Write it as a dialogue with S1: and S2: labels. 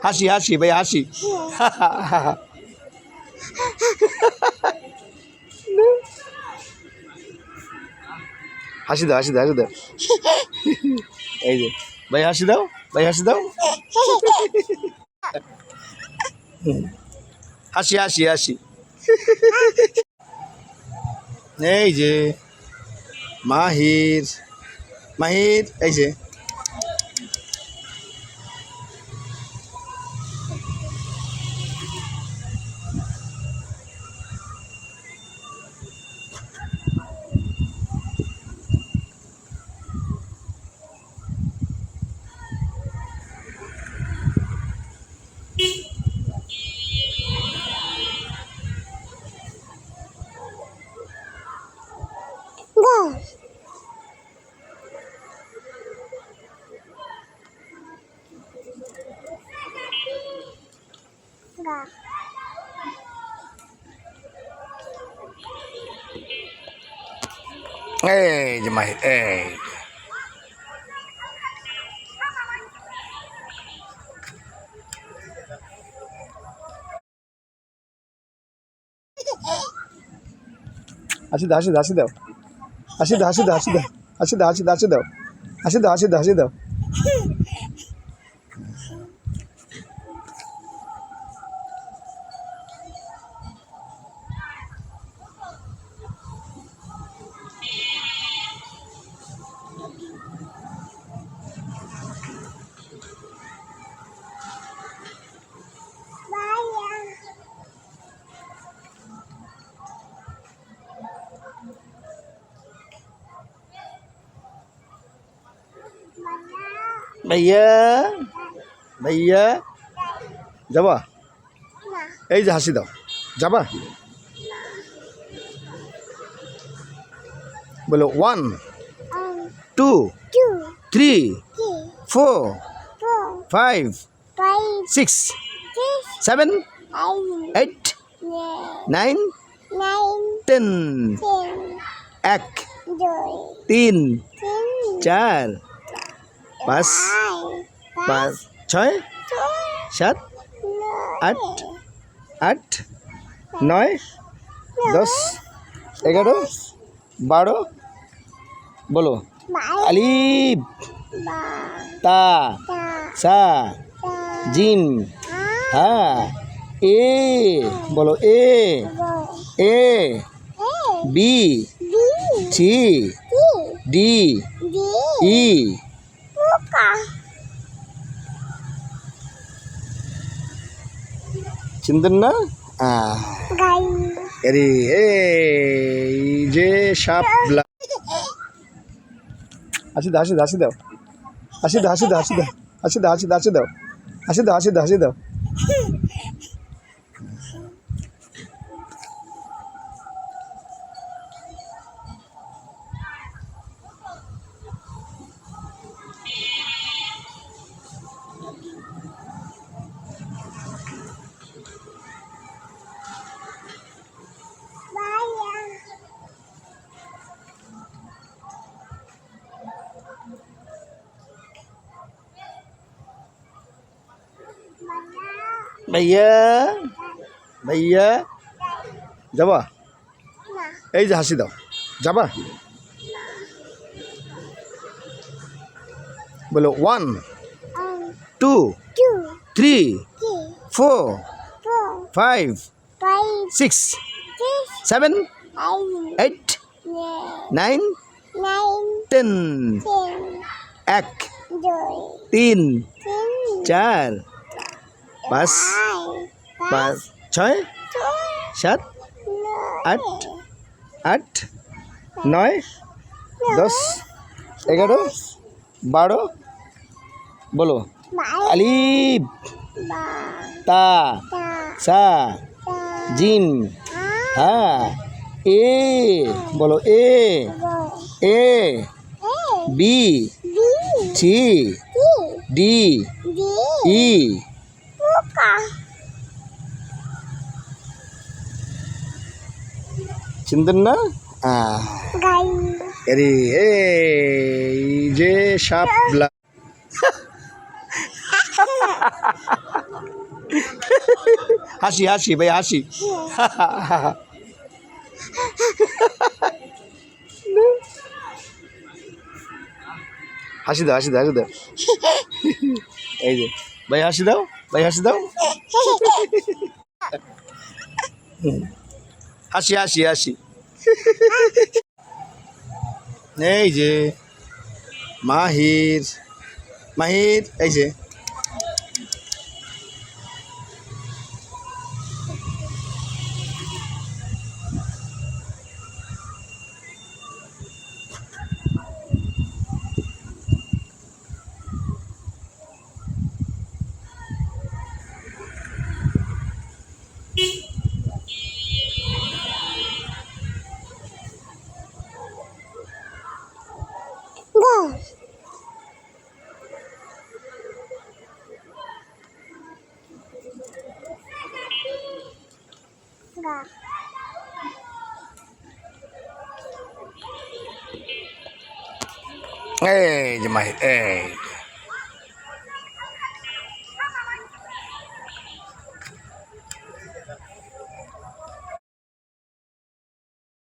S1: হাসি হাসি ভাই হাসি। হাসি দাও হাসি দাও হাসি দাও। এই যে ভাই হাসি দাও, ভাই হাসি দাও। হাসি হাসি হাসি। এই যে মাহির, মাহির এই যে এই যে মাহির এই হাসি দাও হাসি দাও হাসি দাও হাসি দাও হাসি দাও হাসি দাও হাসি দাও হাসি দাও হাসি দাও হাসি দাও হাসি দাও হাসি দাও। ভাইয়া ভাইয়া যাবা? এই যে হাসি দাও, যাবা? বলো 1 2 3 4 5 6 7 8 9 10 1 3 4 5 5 6 7 8 8 9 10 11 12 বলো আলিফ তা সা জিম হা এ বলো এ A B C D E চিনতেন না? আরে এই যে শাপলা। হাসি দাও হাসি দাও হাসি দাও হাসি দাও হাসি দাও হাসি দাও হাসি দাও হাসি দাও হাসি দাও হাসি দাও হাসি দাও হাসি দাও। ভাইয়া ভাইয়া যাবা? এই যে হাসি দাও, যাবা? বলো 1 2 3 4 5 6 7 8 9 10 1 3 4 5 5 6 7 8 8 9 10 11 12 বলো আলিফ তা সা জিম হা এ বলো এ A B C D E চিনতেন না? আরে এই শাপলা। হাসি হাসি ভাই হাসি। হাসি দাও হাসি দাও হাসি দাও। এই যে ভাই হাসি দাও, ভাই হাসি দাও। হাসি হাসি হাসি। এই যে মাহির, মাহির এই যে এই যে মাহির এই